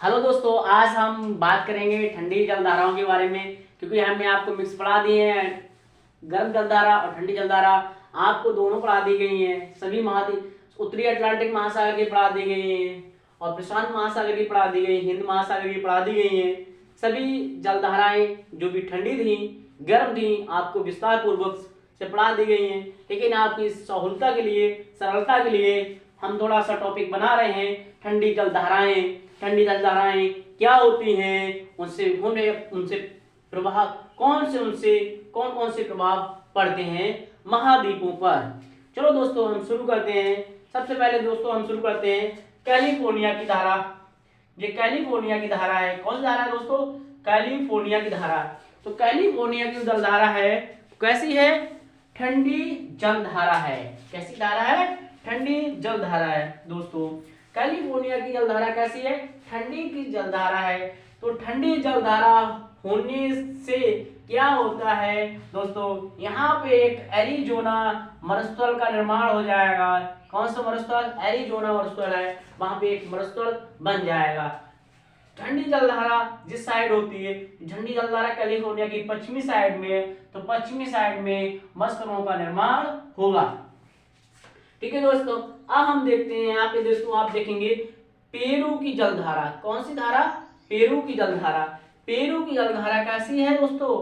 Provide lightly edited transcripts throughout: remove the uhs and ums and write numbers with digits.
Hello दोस्तों, आज हम बात करेंगे ठंडी जलधाराओं के बारे में। क्योंकि हमने आपको मिक्स पढ़ा दिए हैं, गर्म जलधारा और ठंडी जलधारा आपको दोनों पढ़ा दी गई हैं। सभी महाद्वीप, उत्तरी अटलांटिक महासागर की पढ़ा दी गई हैं और प्रशांत महासागर की पढ़ा दी गई, हिंद महासागर की पढ़ा दी गई हैं। सभी जलधाराएं जो भी ठंडी थी, गर्म थी, आपको विस्तार पूर्वक से पढ़ा दी गई हैं। लेकिन आपकी सहूलता के लिए, सरलता के लिए हम थोड़ा सा टॉपिक बना रहे हैं, ठंडी जलधाराएं। ठंडी जलधाराएं क्या होती हैं, उनसे प्रभाव कौन कौन से प्रभाव पड़ते हैं महाद्वीपों पर। चलो दोस्तों, हम शुरू करते हैं। सबसे पहले दोस्तों हम शुरू करते हैं कैलिफोर्निया की धारा। ये कैलिफोर्निया की धारा है। कौन सी धारा है दोस्तों? कैलिफोर्निया की धारा। तो कैलिफोर्निया की जलधारा है, कैसी है? ठंडी जलधारा है। कैसी धारा है? ठंडी जलधारा है दोस्तों। कैलिफोर्निया की जलधारा कैसी है? ठंडी की जलधारा है। तो ठंडी जलधारा होने से क्या होता है दोस्तों? यहाँ पे एक एरिजोना मरुस्थल का निर्माण हो जाएगा। कौन सा मरुस्थल? एरिजोना मरुस्थल है, वहां पे एक मरुस्थल बन जाएगा। ठंडी जलधारा जिस साइड होती है, ठंडी जलधारा कैलिफोर्निया की पश्चिमी साइड में, तो पश्चिमी साइड में मरुस्थलों का निर्माण होगा। ठीक है दोस्तों, अब हम देखते हैं यहाँ पे दोस्तों, आप देखेंगे पेरू की जलधारा। कौन सी धारा? पेरू की जलधारा। पेरू की जलधारा कैसी है दोस्तों?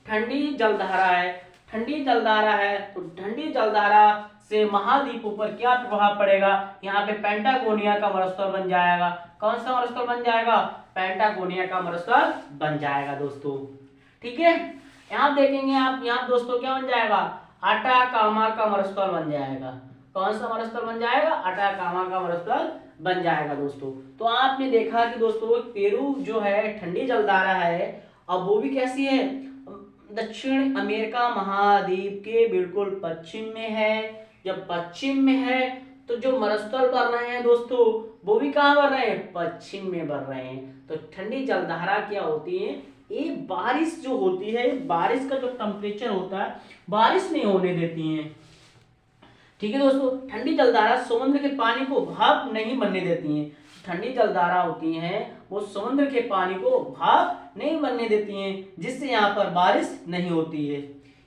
ठंडी जलधारा है। ठंडी जलधारा है, तो ठंडी जलधारा से महाद्वीपों पर क्या प्रभाव पड़ेगा? यहाँ पे पेंटागोनिया का मरुस्थल बन जाएगा। कौन सा मरुस्थल बन जाएगा? पेंटागोनिया का मरुस्थल बन जाएगा दोस्तों। ठीक है, यहाँ देखेंगे आप, यहाँ दोस्तों क्या बन जाएगा? अटाकामा का मरुस्थल बन जाएगा। कौन सा मरुस्थल बन जाएगा? अटाकामा का मरुस्थल बन जाएगा दोस्तों। तो आपने देखा कि दोस्तों पेरू जो है ठंडी जलधारा है, अब वो भी कैसी है? दक्षिण अमेरिका महाद्वीप के बिल्कुल पश्चिम में है। जब पश्चिम में है तो जो मरुस्थल बन रहे हैं दोस्तों, वो भी कहाँ बन रहे हैं? पश्चिम में बन रहे हैं। तो ठंडी जलधारा क्या होती है? ये बारिश जो होती है, बारिश का जो टेम्परेचर होता है, बारिश नहीं होने देती है। ठीक है दोस्तों, ठंडी जलधारा समुद्र के पानी को भाप नहीं बनने देती हैं। ठंडी जलधारा होती हैं, वो समुद्र के पानी को भाप नहीं बनने देती हैं, जिससे यहाँ पर बारिश नहीं होती है।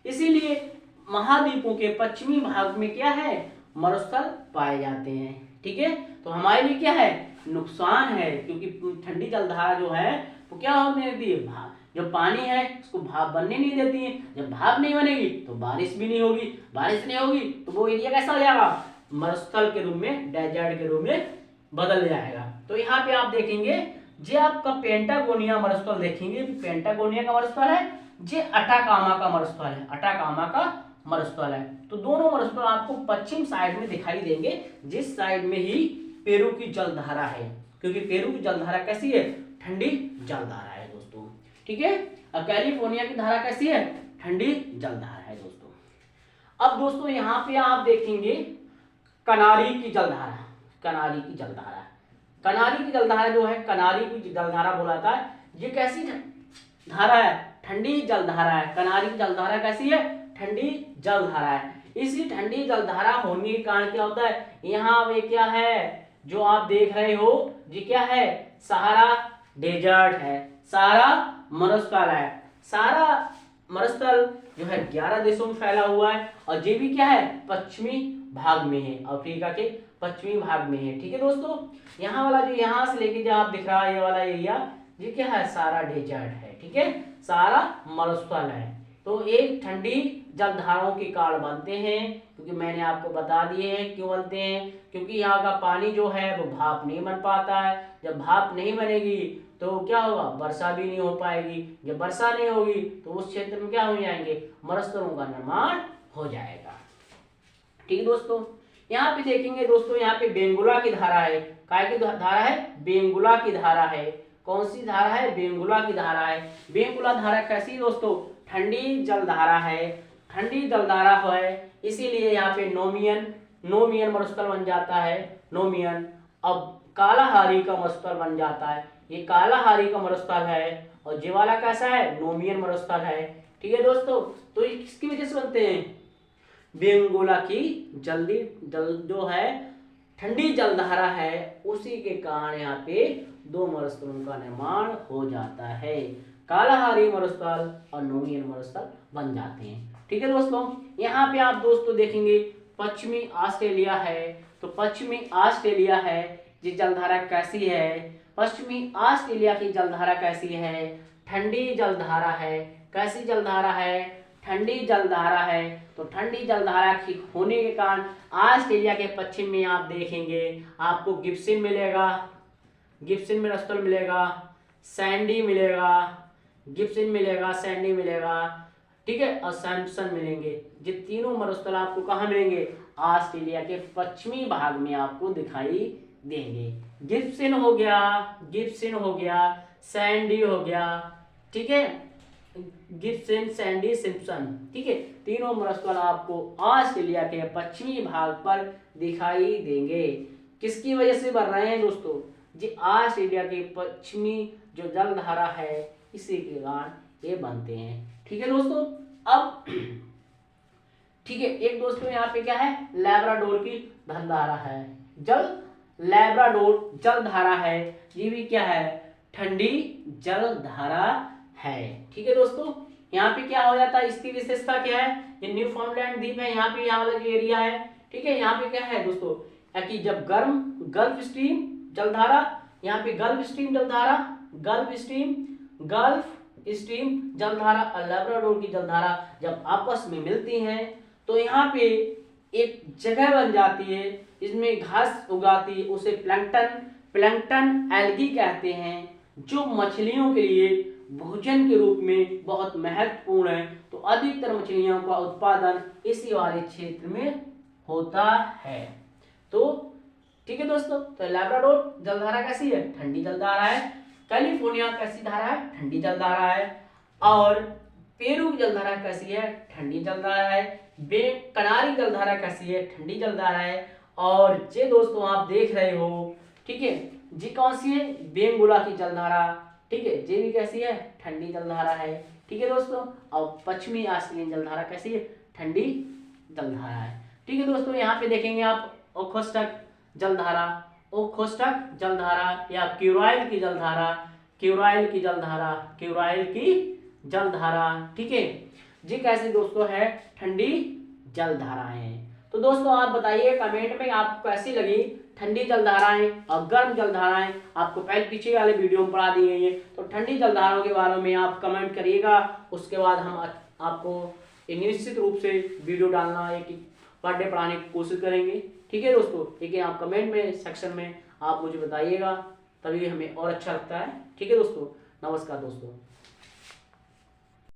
इसीलिए महाद्वीपों के पश्चिमी भाग में क्या है? मरुस्थल पाए जाते हैं। ठीक है, तो हमारे लिए क्या है? नुकसान है, क्योंकि ठंडी जलधारा जो है वो क्या होने देती है? भाप, जो पानी है उसको भाप बनने नहीं देती है। जब भाप नहीं बनेगी तो बारिश भी नहीं होगी, बारिश नहीं होगी तो वो एरिया कैसा हो जाएगा? मरुस्थल के रूप में, डेजर्ट के रूप में बदल जाएगा। तो यहाँ पे आप देखेंगे, जे आपका पेंटागोनिया मरुस्थल देखेंगे, पेंटागोनिया का मरुस्थल है, जे अटाकामा का मरुस्थल है, अटाकामा का मरुस्थल है। तो दोनों मरुस्थल आपको पश्चिम साइड में दिखाई देंगे, जिस साइड में ही पेरू की जलधारा है, क्योंकि पेरू की जलधारा कैसी है? ठंडी जलधारा है दोस्तों। ठीक है, अब कैलिफोर्निया की धारा कैसी है? ठंडी जलधारा है दोस्तों। अब दोस्तों यहाँ पे आप देखेंगे कनारी की जलधारा। कनारी की जलधारा, कनारी की जलधारा जो है, कनारी की जलधारा बोला था, ये कैसी धारा है? ठंडी जलधारा है। कनारी की जलधारा कैसी है? ठंडी जलधारा है। इसी ठंडी जलधारा होने के कारण क्या होता है? यहाँ पे क्या है जो आप देख रहे हो, ये क्या है? सहारा डेजर्ट है, सहारा मरुस्थल है। सारा मरुस्थल जो है 11 देशों में फैला हुआ है, और ये भी क्या है? पश्चिमी भाग में है, अफ्रीका के पश्चिमी भाग में है। ठीक है दोस्तों, यहाँ वाला जो यहाँ से लेके जो आप दिख रहा है, ये वाला एरिया, ये क्या है? सारा डेजर्ट है। ठीक है, सारा मरुस्थल है। तो एक ठंडी जलधाराओं के कारण बनते हैं, क्योंकि मैंने आपको बता दिए हैं क्यों बनते हैं। क्योंकि यहाँ का पानी जो है वो भाप नहीं बन पाता है। जब भाप नहीं बनेगी तो क्या होगा? वर्षा भी नहीं हो पाएगी। जब वर्षा नहीं होगी तो उस क्षेत्र में क्या हो जाएंगे? मरुस्थलों का निर्माण हो जाएगा। ठीक है दोस्तों, यहाँ पे देखेंगे दोस्तों, यहाँ पे बेंगुला की धारा है। काय की धारा है? बेंगुला की धारा है। कौन सी धारा है? बेंगुला की धारा है। बेंगुला धारा कैसी दोस्तों? ठंडी जलधारा है। ठंडी जलधारा है, इसीलिए यहाँ पे नोमियन मरुस्थल बन जाता है। नोमियन, अब कालाहारी का मरुस्थल बन जाता है। ये कालाहारी का मरुस्थल है, और ये वाला कैसा है? नोमियन मरुस्थल है। ठीक है दोस्तों, तो ये किसकी वजह से बनते हैं? बेंगुला की जल जो है ठंडी जलधारा है, उसी के कारण यहाँ पे दो मरुस्थलों का निर्माण हो जाता है। कालाहारी मरुस्थल और नोंगियन मरुस्थल बन जाते हैं। ठीक है दोस्तों, यहाँ पे आप दोस्तों देखेंगे पश्चिमी ऑस्ट्रेलिया है, तो पश्चिमी ऑस्ट्रेलिया है ये जलधारा कैसी है, पश्चिमी ऑस्ट्रेलिया की जलधारा कैसी है, ठंडी जलधारा है। कैसी जलधारा है, ठंडी जलधारा है। तो ठंडी जलधारा की होने के कारण ऑस्ट्रेलिया के पश्चिम में आप देखेंगे आपको गिब्सन मिलेगा, गिब्सन मरुस्थल मिलेगा, सैंडी मिलेगा, गिब्सन मिलेगा, सैंडी मिलेगा, ठीक है, और सैमसन मिलेंगे। ये तीनों मरुस्थल आपको कहाँ मिलेंगे, ऑस्ट्रेलिया के पश्चिमी भाग में आपको दिखाई देंगे। गिब्सन हो गया, गिब्सन हो गया, सैंडी हो गया, ठीक है, गिब्सन, सैंडी, सिम्पसन, ठीक है, तीनों मरुस्थल आपको ऑस्ट्रेलिया के पश्चिमी भाग पर दिखाई देंगे। किसकी वजह से बन रहे हैं दोस्तों, जी ऑस्ट्रेलिया के पश्चिमी जो जलधारा है इसी के कारण ये बनते हैं। ठीक है दोस्तों, अब ठीक है, एक दोस्तों यहाँ पे क्या है, लैब्राडोर की जलधारा है, लैब्राडोर जलधारा है, ये भी क्या है, ठंडी जलधारा है। ठीक है दोस्तों, यहाँ पे क्या हो जाता है, इसकी विशेषता क्या है, ये न्यूफाउंडलैंड द्वीप है, यहाँ पे यहाँ वाला एरिया है। ठीक है, यहाँ पे क्या है दोस्तों कि जब गर्म गल्फ स्ट्रीम जलधारा, यहाँ पे गल्फ स्ट्रीम जलधारा, गल्फ स्ट्रीम जलधारा और लैब्राडोर की जलधारा जब आपस में मिलती हैं तो यहाँ पे एक जगह बन जाती है, इसमें घास उगाती है, उसे प्लैंकटन एल्गी कहते हैं, जो मछलियों के लिए भोजन के रूप में बहुत महत्वपूर्ण है। तो अधिकतर मछलियों का उत्पादन इसी वाले क्षेत्र में होता है। तो ठीक है दोस्तों, तो लैब्राडोर जलधारा कैसी है, ठंडी जलधारा है। कैलिफोर्निया कैसी धारा है, ठंडी जलधारा है। और पेरू की जलधारा कैसी है, ठंडी जलधारा है। कनारी जलधारा कैसी है, ठंडी जलधारा है। और ये दोस्तों आप देख रहे हो, ठीक है, जी कौन सी है, बेंगुला की जलधारा, ठीक है, ये भी कैसी है, ठंडी जलधारा है। ठीक है दोस्तों, और पश्चिमी ऑस्ट्रेलियन जलधारा कैसी है, ठंडी जलधारा है। ठीक है दोस्तों, यहाँ पे देखेंगे आप ओखोस्टक जलधारा, ओखोस्टक जलधारा या क्यूराइल की जलधारा, क्यूराइल की जलधारा, क्यूराइल की जलधारा, ठीक है, जी कैसे दोस्तों है, ठंडी जलधाराएं। तो दोस्तों आप बताइए कमेंट में आपको कैसी लगी ठंडी जलधाराएं और गर्म जलधाराएं। आपको पहले पीछे वाले वीडियो में पढ़ा दी गई है, तो ठंडी जलधाराओं के बारे में आप कमेंट करिएगा। उसके बाद हम आपको निश्चित रूप से वीडियो डालना एक पर डे पढ़ाने की कोशिश करेंगे। ठीक है दोस्तों, लेकिन आप कमेंट में सेक्शन में आप मुझे बताइएगा, तभी हमें और अच्छा लगता है। ठीक है दोस्तों, नमस्कार दोस्तों।